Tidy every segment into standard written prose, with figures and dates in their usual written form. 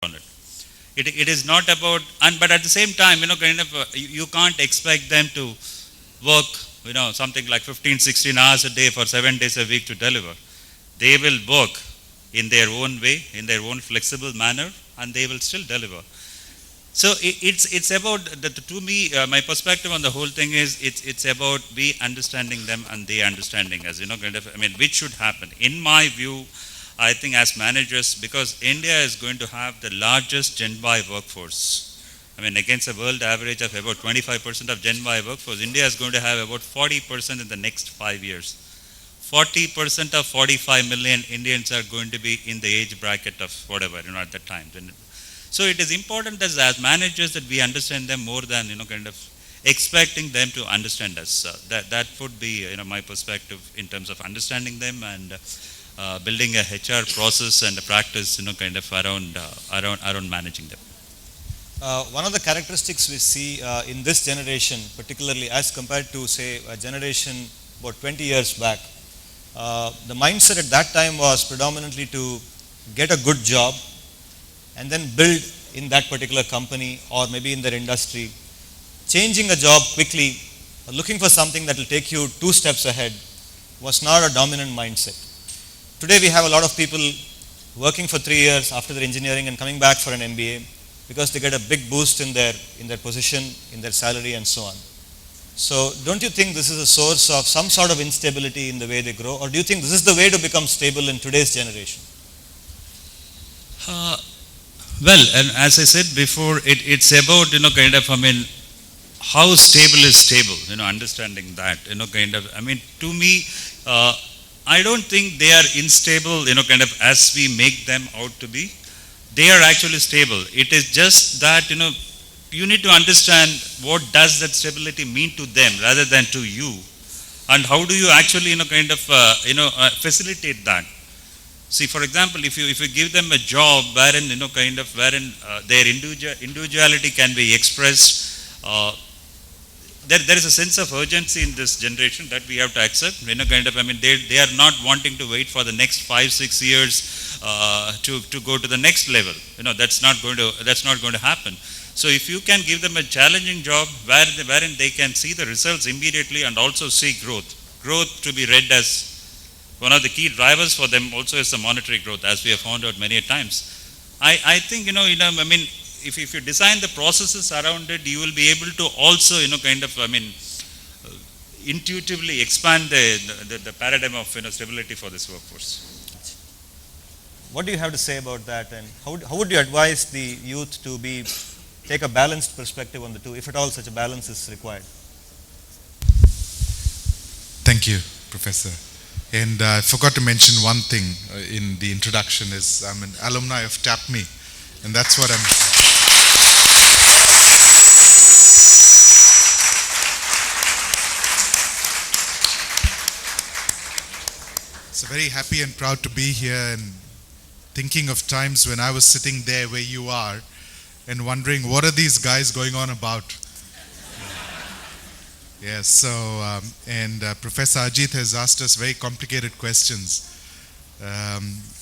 on it. It is not about, and but at the same time, kind of, you can't expect them to work, something like 15, 16 hours a day for 7 days a week to deliver. They will work in their own way, in their own flexible manner, and they will still deliver. So it's about to me, my perspective on the whole thing is it's about we understanding them and they understanding us. Kind of, I mean, which should happen. In my view, I think as managers, because India is going to have the largest Gen Y workforce. I mean, against a world average of about 25% of Gen Y workforce, India is going to have about 40% in the next 5 years. 40% of 45 million Indians are going to be in the age bracket of whatever, at that time. So it is important as managers that we understand them more than, kind of expecting them to understand us. That would be, my perspective in terms of understanding them and building a HR process and a practice, kind of around managing them. One of the characteristics we see in this generation, particularly as compared to, say, a generation about 20 years back, the mindset at that time was predominantly to get a good job and then build in that particular company or maybe in their industry. Changing a job quickly, looking for something that will take you 2 steps ahead was not a dominant mindset. Today we have a lot of people working for 3 years after their engineering and coming back for an MBA because they get a big boost in their position, in their salary and so on. So don't you think this is a source of some sort of instability in the way they grow, or do you think this is the way to become stable in today's generation? Well, and as I said before, it's about, kind of, I mean, how stable is stable, understanding that, kind of, I mean, to me, I don't think they are unstable, kind of, as we make them out to be. They are actually stable. It is just that, you need to understand what does that stability mean to them rather than to you, and how do you actually, kind of, facilitate that. See, for example, if you give them a job wherein, their individuality can be expressed, there is a sense of urgency in this generation that we have to accept. Kind of, I mean, they are not wanting to wait for the next 5-6 years to go to the next level. That's not going to happen. So if you can give them a challenging job wherein they can see the results immediately and also see growth to be read as one of the key drivers for them also is the monetary growth, as we have found out many times. I think, I mean, if you design the processes around it, you will be able to also, kind of, I mean, intuitively expand the paradigm of, stability for this workforce. What do you have to say about that, and how would you advise the youth to take a balanced perspective on the two, if at all such a balance is required? Thank you, Professor. And I forgot to mention one thing in the introduction is I'm an alumni of TAPME, and that's what I'm... So very happy and proud to be here and thinking of times when I was sitting there where you are and wondering what are these guys going on about. Yes, so, Professor Ajit has asked us very complicated questions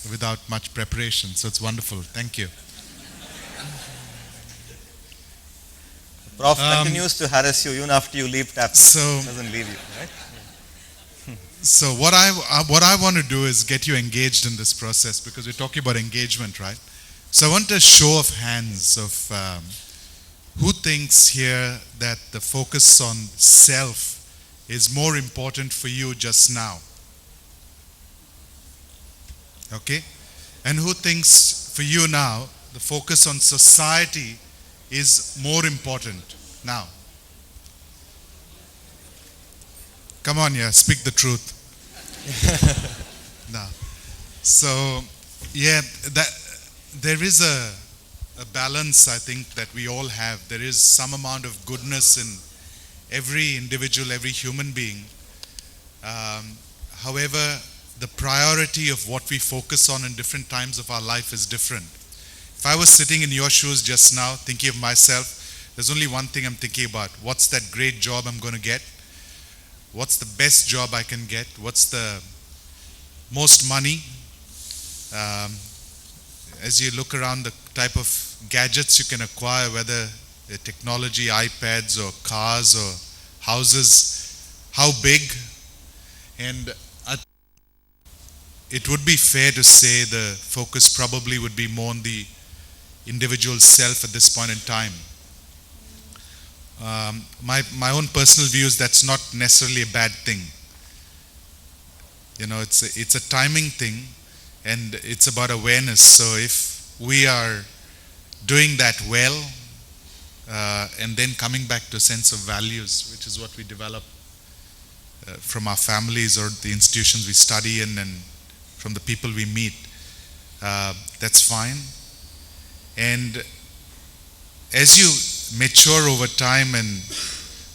without much preparation, so it's wonderful. Thank you. Prof continues to harass you even after you leave TAPME. So, doesn't leave you, right? So what I want to do is get you engaged in this process because we're talking about engagement, right? So I want a show of hands of who thinks here that the focus on self is more important for you just now? Okay? And who thinks for you now the focus on society is more important now? Come on, yeah, speak the truth. Now, so yeah, there is a balance, I think, that we all have. There is some amount of goodness in every individual, every human being. However, the priority of what we focus on in different times of our life is different. If I was sitting in your shoes just now, thinking of myself, there's only one thing I'm thinking about. What's that great job I'm going to get? What's the best job I can get? What's the most money? As you look around the type of gadgets you can acquire, whether they're technology, iPads or cars or houses, how big. And it would be fair to say the focus probably would be more on the individual self at this point in time. My own personal view is that's not necessarily a bad thing. You know, it's a timing thing, and it's about awareness. So if we are doing that well, and then coming back to a sense of values, which is what we develop from our families or the institutions we study in and from the people we meet, that's fine. And as you mature over time and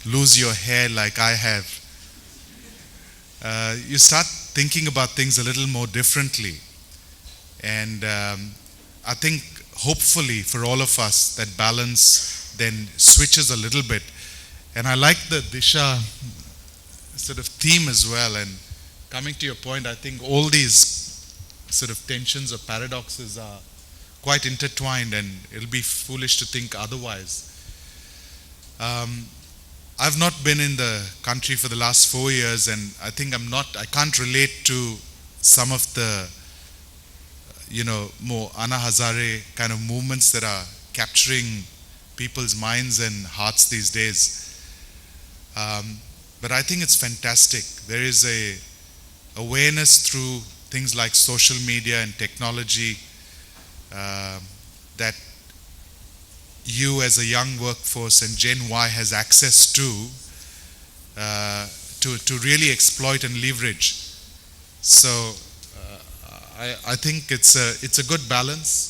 lose your hair like I have, you start thinking about things a little more differently. And I think hopefully for all of us that balance then switches a little bit. And I like the Disha sort of theme as well. And coming to your point, I think all these sort of tensions or paradoxes are quite intertwined, and it'll be foolish to think otherwise. I've not been in the country for the last 4 years, and I think I can't relate to some of the, more Anna Hazare kind of movements that are capturing people's minds and hearts these days. But I think it's fantastic. There is a awareness through things like social media and technology that you as a young workforce and Gen Y has access to really exploit and leverage. So I think it's a good balance.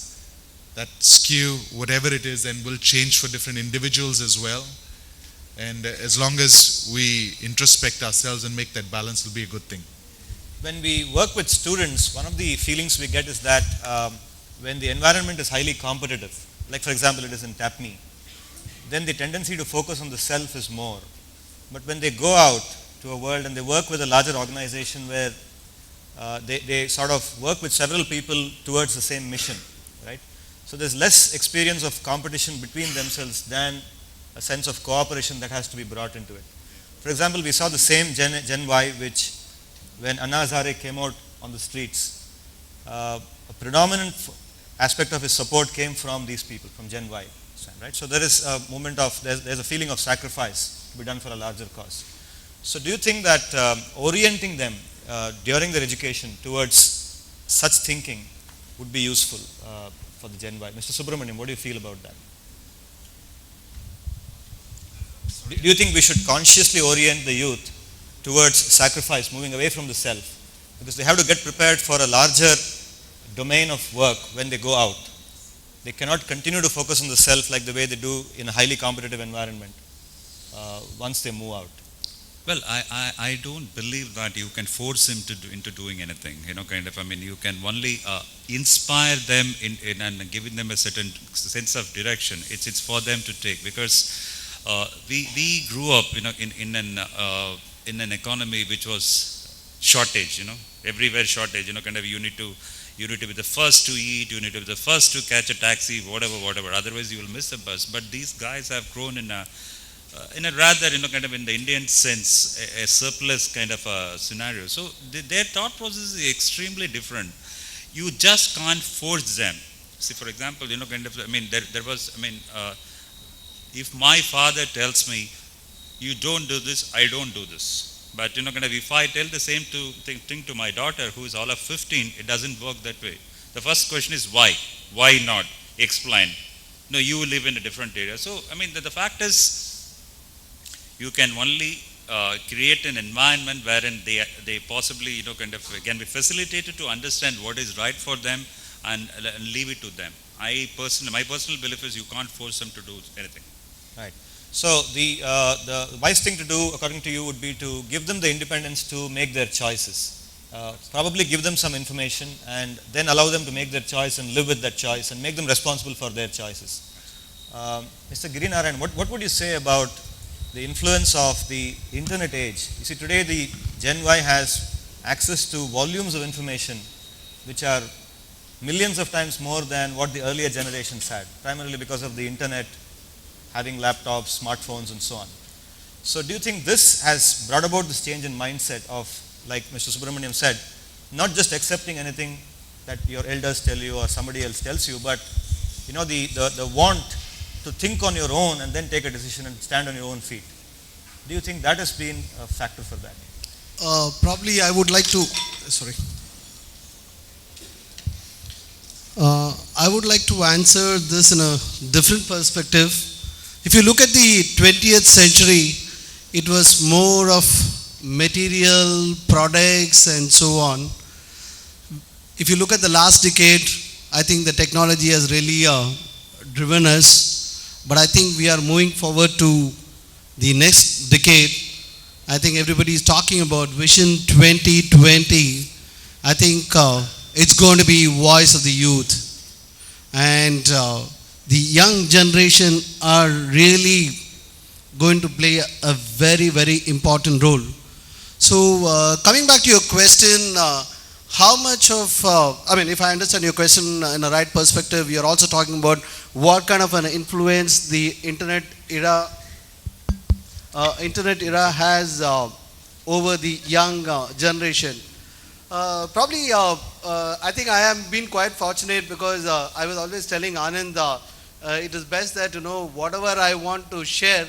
That skew, whatever it is, and will change for different individuals as well. And as long as we introspect ourselves and make that balance, will be a good thing. When we work with students, one of the feelings we get is that when the environment is highly competitive, like for example it is in TAPME, then the tendency to focus on the self is more. But when they go out to a world and they work with a larger organization where they sort of work with several people towards the same mission, right? So there's less experience of competition between themselves than a sense of cooperation that has to be brought into it. For example, we saw the same Gen Y, which when Anna Hazare came out on the streets, a predominant aspect of his support came from these people, from Gen Y, right? So there is a moment of, there's a feeling of sacrifice to be done for a larger cause. So do you think that orienting them during their education towards such thinking would be useful for the Gen Y? Mr. Subramaniam, what do you feel about that? Do you think we should consciously orient the youth towards sacrifice, moving away from the self? Because they have to get prepared for a larger domain of work when they go out. They cannot continue to focus on the self like the way they do in a highly competitive environment once they move out. Well, I don't believe that you can force him into doing anything. You can only inspire them in and giving them a certain sense of direction. It's for them to take, because we grew up, in an economy which was shortage. Everywhere shortage. You need to be the first to eat. You need to be the first to catch a taxi, whatever. Otherwise, you will miss the bus. But these guys have grown in a rather, in the Indian sense, a surplus kind of a scenario. So their thought process is extremely different. You just can't force them. See, for example, if my father tells me, you don't do this, I don't do this. But if I tell the same thing to my daughter, who is all of 15, it doesn't work that way. The first question is why? Why not? Explain. No, you live in a different area. So, the fact is, you can only create an environment wherein they possibly, can be facilitated to understand what is right for them and leave it to them. My personal belief is you can't force them to do anything. Right. So the wise thing to do, according to you, would be to give them the independence to make their choices. Probably give them some information and then allow them to make their choice and live with that choice and make them responsible for their choices. Mr. Girinarayan, what would you say about the influence of the internet age? You see, today the Gen Y has access to volumes of information which are millions of times more than what the earlier generations had, primarily because of the internet, having laptops, smartphones, and so on. So do you think this has brought about this change in mindset of, like Mr. Subramaniam said, not just accepting anything that your elders tell you or somebody else tells you, but the want to think on your own and then take a decision and stand on your own feet? Do you think that has been a factor for that? Probably I would like to, sorry. I would like to answer this in a different perspective. If you look at the 20th century, it was more of material, products and so on. If you look at the last decade, I think the technology has really driven us, but I think we are moving forward to the next decade. I think everybody is talking about Vision 2020. I think it's going to be voice of the youth. And the young generation are really going to play a very, very important role. So coming back to your question, how much of, if I understand your question in a right perspective, you're also talking about what kind of an influence the internet era has over the young generation. Probably, I think I have been quite fortunate because I was always telling Anand, it is best that, whatever I want to share,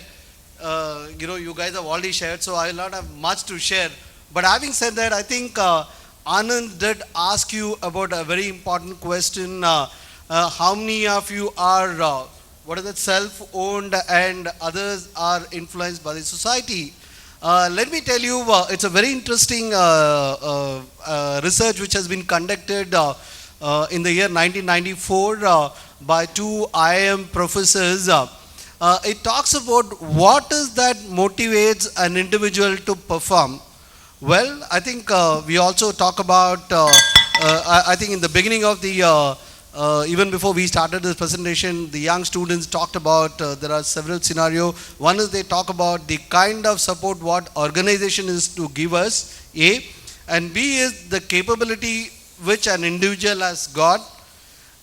you guys have already shared, so I will not have much to share. But having said that, I think Anand did ask you about a very important question. How many of you are, self-owned and others are influenced by the society? Let me tell you, it's a very interesting research which has been conducted in the year 1994 by two IIM professors. It talks about what is that motivates an individual to perform. Well, I think we also talk about, I think in the beginning of the, even before we started this presentation, the young students talked about, there are several scenarios. One is they talk about the kind of support what organization is to give us, A, and B is the capability which an individual has got.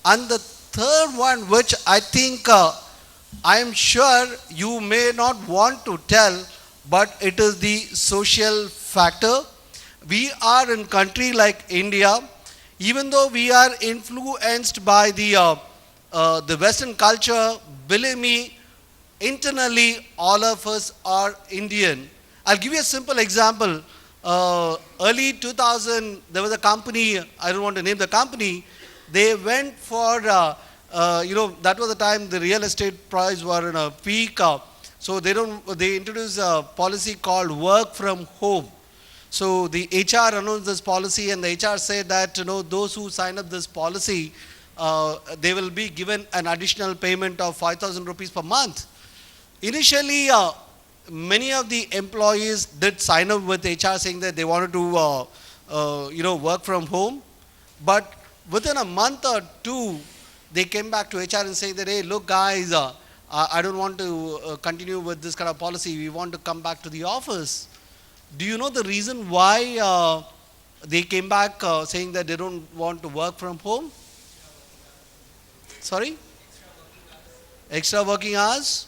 And the third one, which I think I am sure you may not want to tell, but it is the social factor. We are in country like India, even though we are influenced by the Western culture, believe me, internally all of us are Indian. I'll give you a simple example. Early 2000, there was a company, I don't want to name the company, they went for, that was the time the real estate price were in a peak. So they introduced a policy called work from home. So the HR announced this policy and the HR said that, those who sign up this policy, they will be given an additional payment of 5,000 rupees per month. Initially, many of the employees did sign up with HR saying that they wanted to, work from home. But within a month or two, they came back to HR and saying that, hey, look guys, I don't want to continue with this kind of policy. We want to come back to the office. Do you know the reason why they came back saying that they don't want to work from home? Sorry? Extra working hours?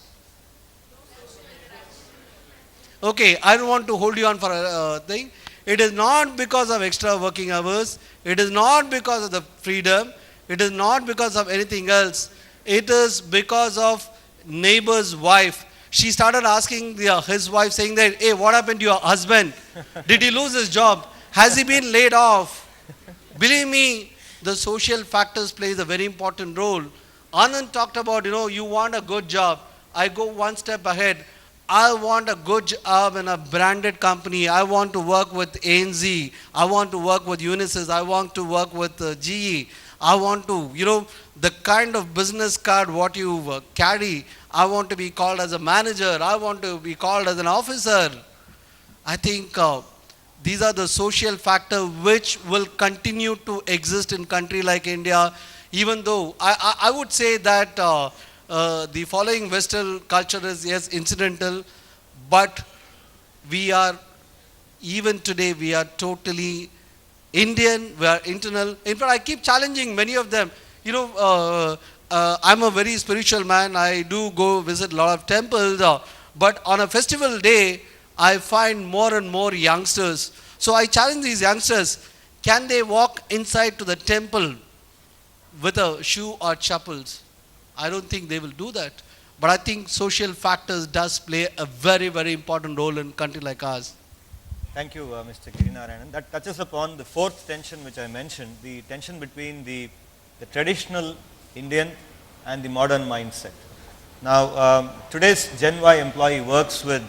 Okay, I don't want to hold you on for a thing. It is not because of extra working hours. It is not because of the freedom. It is not because of anything else. It is because of neighbor's wife. She started asking his wife, saying that, hey, what happened to your husband? Did he lose his job? Has he been laid off? Believe me, the social factors plays a very important role. Anand talked about, you want a good job. I go one step ahead. I want a good job in a branded company. I want to work with ANZ. I want to work with Unisys. I want to work with GE. I want to, the kind of business card what you carry. I want to be called as a manager. I want to be called as an officer. I think these are the social factors which will continue to exist in country like India, even though I would say that the following Western culture is, yes, incidental, but we are, even today, we are totally Indian, we are internal. In fact, I keep challenging many of them. I'm a very spiritual man. I do go visit a lot of temples. But on a festival day, I find more and more youngsters. So I challenge these youngsters, can they walk inside to the temple with a shoe or chappals? I don't think they will do that. But I think social factors does play a very, very important role in a country like ours. Thank you, Mr. Girinarayanan. That touches upon the fourth tension which I mentioned, the tension between the traditional Indian and the modern mindset. Now, today's Gen Y employee works with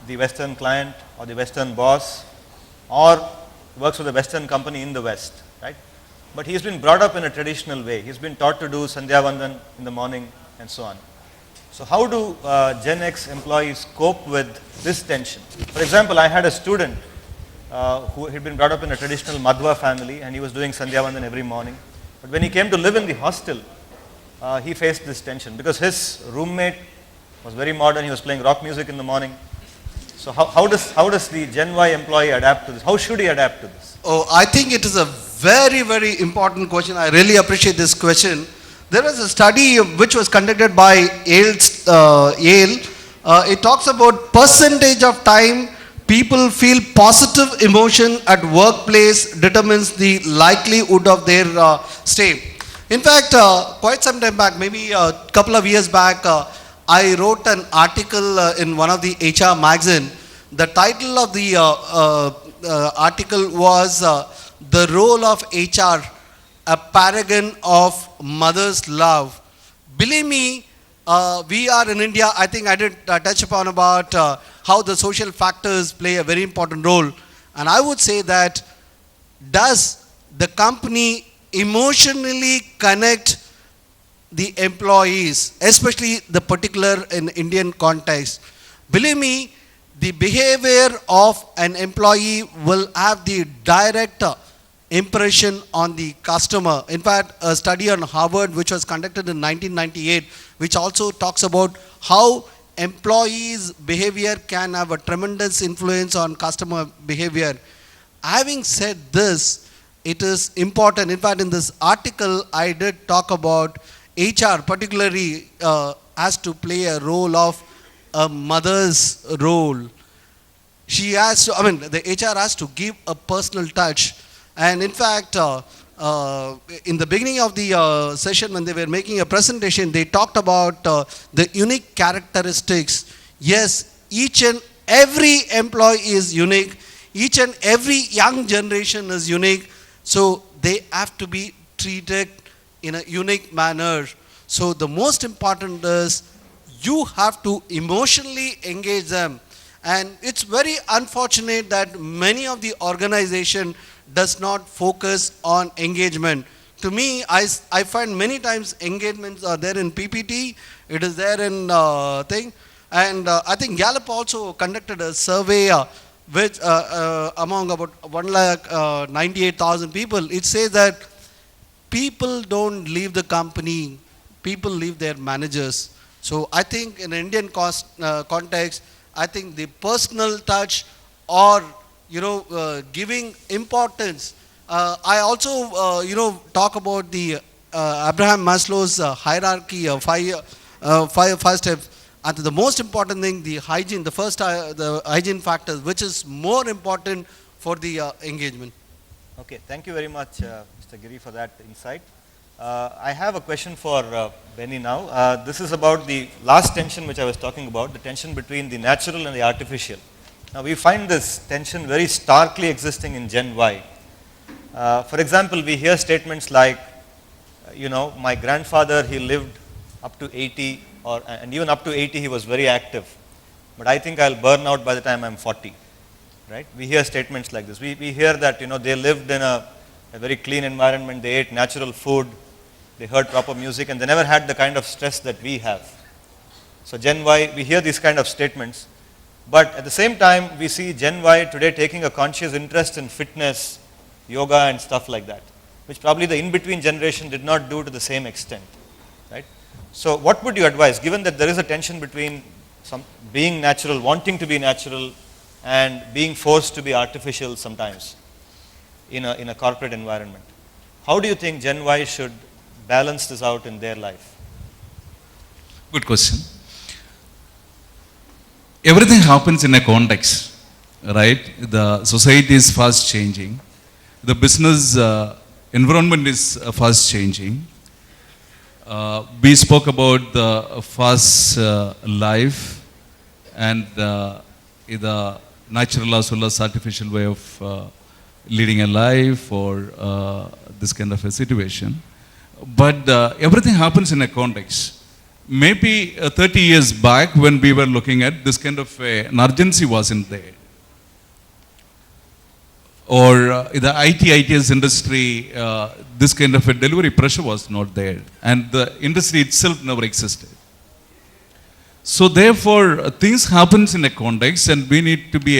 the Western client or the Western boss, or works with a Western company in the West, right? But he's been brought up in a traditional way. He's been taught to do Sandhya Vandan in the morning and so on. So how do Gen X employees cope with this tension? For example, I had a student who had been brought up in a traditional Madhva family, and he was doing Sandhya Vandan every morning. But when he came to live in the hostel, he faced this tension because his roommate was very modern. He was playing rock music in the morning. So how does the Gen Y employee adapt to this? How should he adapt to this? Oh, I think it is a very, very important question. I really appreciate this question. There was a study which was conducted by Yale. It talks about percentage of time people feel positive emotion at workplace determines the likelihood of their stay. In fact, quite some time back, maybe a couple of years back, I wrote an article in one of the HR magazine. The title of the article was The Role of HR, a Paragon of Mother's Love. Believe me, we are in India. I think I did touch upon about how the social factors play a very important role. And I would say that does the company emotionally connect the employees, especially the particular in Indian context? Believe me, the behavior of an employee will have the direct impression on the customer. In fact, a study on Harvard which was conducted in 1998, which also talks about how employees' behavior can have a tremendous influence on customer behavior. Having said this, it is important. In fact, in this article, I did talk about HR particularly has to play a role of a mother's role. She has to, the HR has to give a personal touch. And in fact, in the beginning of the session when they were making a presentation, they talked about the unique characteristics. Yes, each and every employee is unique. Each and every young generation is unique. So they have to be treated in a unique manner. So the most important is you have to emotionally engage them. And it's very unfortunate that many of the organization does not focus on engagement. To me, I find many times engagements are there in PPT, it is there in thing. And I think Gallup also conducted a survey which among about 1,98,000 people. It says that people don't leave the company, people leave their managers. So I think in Indian context, I think the personal touch or giving importance. I also talk about the Abraham Maslow's hierarchy of five steps. And the most important thing, the hygiene, the hygiene factors, which is more important for the engagement. Okay, thank you very much, Mr. Giri, for that insight. I have a question for Benny now. This is about the last tension which I was talking about, the tension between the natural and the artificial. Now we find this tension very starkly existing in Gen Y. For example, we hear statements like, my grandfather, he lived up to 80, and even up to 80 he was very active. But I think I'll burn out by the time I'm 40. Right? We hear statements like this. We hear that they lived in a very clean environment, they ate natural food, they heard proper music, and they never had the kind of stress that we have. So Gen Y, we hear these kind of statements. But at the same time, we see Gen Y today taking a conscious interest in fitness, yoga and stuff like that, which probably the in-between generation did not do to the same extent. Right? So what would you advise, given that there is a tension between being natural, wanting to be natural, and being forced to be artificial sometimes? in a corporate environment. How do you think Gen Y should balance this out in their life? Good question. Everything happens in a context, right? The society is fast changing. The business environment is fast changing. We spoke about the fast life and the natural as well as artificial way of leading a life or this kind of a situation. But everything happens in a context. Maybe 30 years back when we were looking at this kind of an urgency wasn't there. Or the ITS industry, this kind of a delivery pressure was not there. And the industry itself never existed. So therefore, things happens in a context and we need to be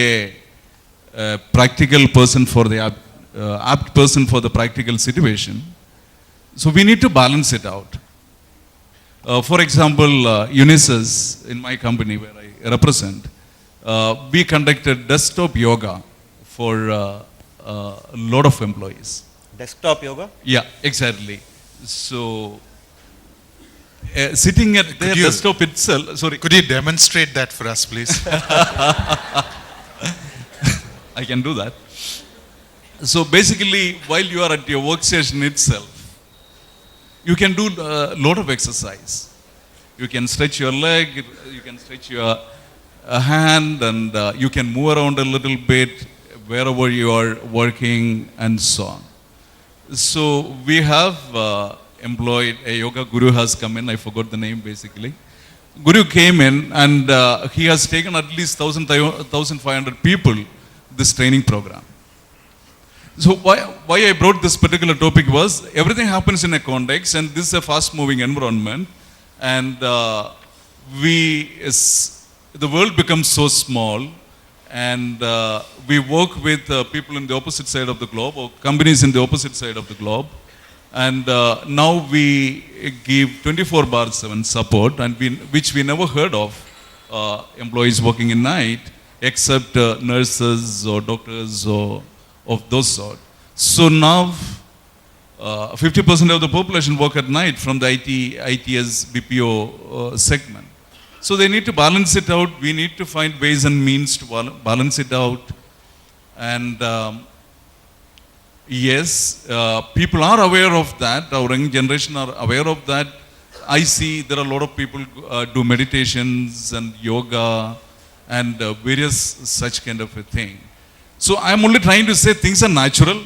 a practical person for the apt person for the practical situation. So we need to balance it out. For example, Unisys, in my company where I represent, we conducted desktop yoga for a lot of employees. Desktop yoga? Yeah, exactly. So, sitting at their desktop itself, sorry. Could you demonstrate that for us, please? I can do that. So basically, while you are at your workstation itself, you can do a lot of exercise. You can stretch your leg, you can stretch your hand, and you can move around a little bit wherever you are working and so on. So we have employed a yoga guru has come in, I forgot the name basically. Guru came in and he has taken at least 1,500 people this training program. So why I brought this particular topic was everything happens in a context and this is a fast moving environment and the world becomes so small and we work with people in the opposite side of the globe or companies in the opposite side of the globe and now we give 24/7 support and which we never heard of employees working in night except nurses or doctors or of those sort. So now 50% of the population work at night from the ITS BPO segment. So they need to balance it out. We need to find ways and means to balance it out. And yes, people are aware of that. Our young generation are aware of that. I see there are a lot of people do meditations and yoga and various such kind of a thing. So I'm only trying to say things are natural,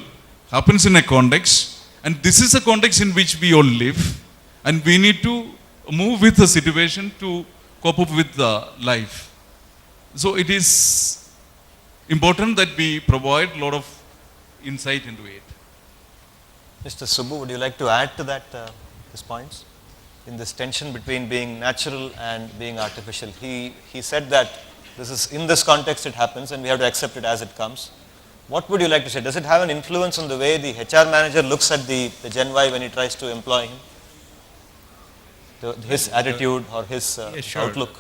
happens in a context, and this is a context in which we all live, and we need to move with the situation to cope up with the life. So it is important that we provide a lot of insight into it. Mr. Subbu, would you like to add to that, his points? In this tension between being natural and being artificial. He said that this is in this context it happens and we have to accept it as it comes. What would you like to say? Does it have an influence on the way the HR manager looks at the Gen Y when he tries to employ him? His attitude or his outlook?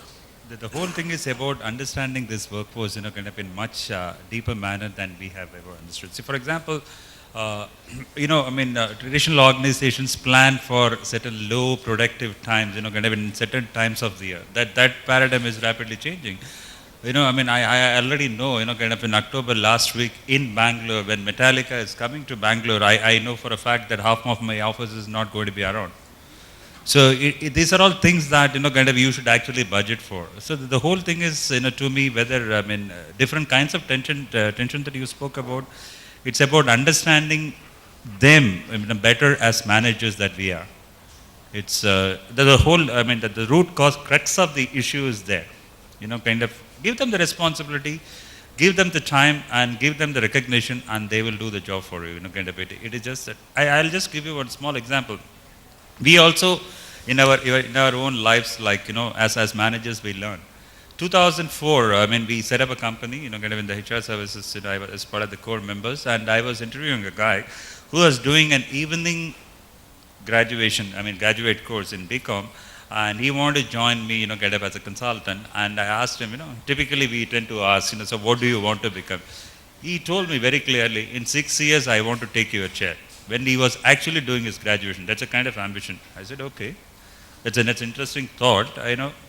The whole thing is about understanding this workforce, kind of in much deeper manner than we have ever understood. See, for example, traditional organizations plan for certain low productive times, kind of in certain times of the year. That paradigm is rapidly changing. I already know, kind of in October last week in Bangalore, when Metallica is coming to Bangalore, I know for a fact that half of my office is not going to be around. So these are all things that, kind of you should actually budget for. So the whole thing is, to me, whether, different kinds of tension that you spoke about, it's about understanding them better as managers that we are. It's the whole, the root cause, crux of the issue is there. Kind of give them the responsibility, give them the time and give them the recognition and they will do the job for you, kind of it is just that. I'll just give you one small example. We also, in our own lives, like, as managers, we learn. 2004, we set up a company, kind of in the HR services, I was part of the core members and I was interviewing a guy who was doing an evening graduate course in BCom. And he wanted to join me, kind of as a consultant. And I asked him, typically we tend to ask, so what do you want to become? He told me very clearly, in 6 years I want to take you a chair. When he was actually doing his graduation, that's a kind of ambition. I said, okay, that's an interesting thought,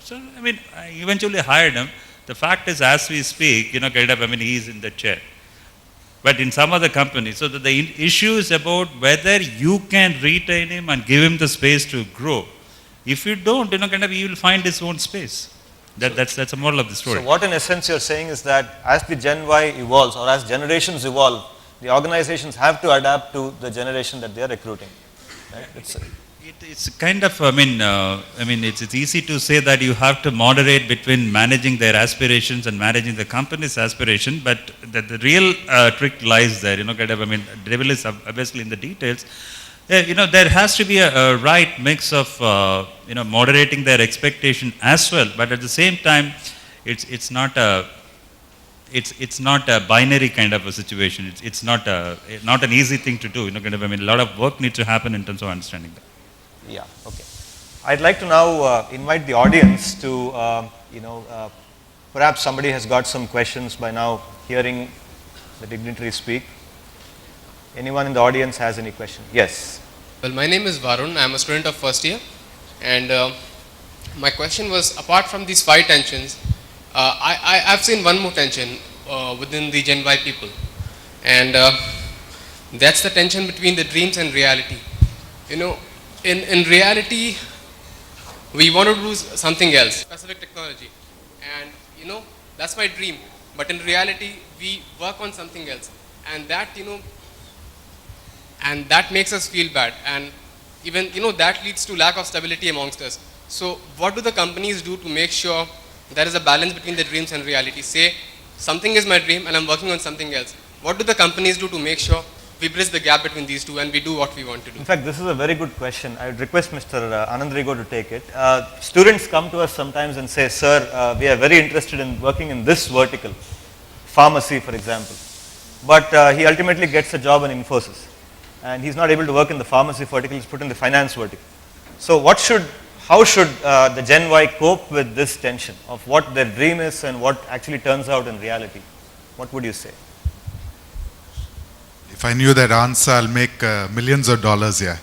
So, I mean, I eventually hired him. The fact is, as we speak, kind of, I mean, he's in the chair. But in some other companies, so the issue is about whether you can retain him and give him the space to grow. If you don't, kind of, he will find his own space. That's a moral of the story. So what in essence you're saying is that as the Gen Y evolves or as generations evolve, the organizations have to adapt to the generation that they are recruiting. Right? It's kind of, it's easy to say that you have to moderate between managing their aspirations and managing the company's aspiration, but the real trick lies there, kind of, the devil is obviously in the details. There has to be a right mix of, moderating their expectation as well, but at the same time, it's not a binary kind of a situation. It's not an easy thing to do, kind of, a lot of work needs to happen in terms of understanding that. Yeah, okay. I'd like to now invite the audience to, perhaps somebody has got some questions by now hearing the dignitary speak. Anyone in the audience has any question? Yes. Well, my name is Varun. I'm a student of first year. And my question was, apart from these 5 tensions, I've seen one more tension within the Gen Y people. And that's the tension between the dreams and reality. In reality, we want to do something else, specific technology. And, that's my dream. But in reality, we work on something else. And that, and that makes us feel bad. And even, that leads to lack of stability amongst us. So what do the companies do to make sure there is a balance between the dreams and reality? Say, something is my dream and I'm working on something else. What do the companies do to make sure we bridge the gap between these two and we do what we want to do? In fact, this is a very good question. I would request Mr. Anandrigo to take it. Students come to us sometimes and say, sir, we are very interested in working in this vertical, pharmacy for example. But he ultimately gets a job in Infosys. And he's not able to work in the pharmacy vertical, he's put in the finance vertical. So how should the Gen Y cope with this tension of what their dream is and what actually turns out in reality? What would you say? If I knew that answer, I'll make millions of dollars, yeah.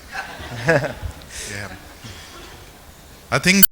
Yeah. I think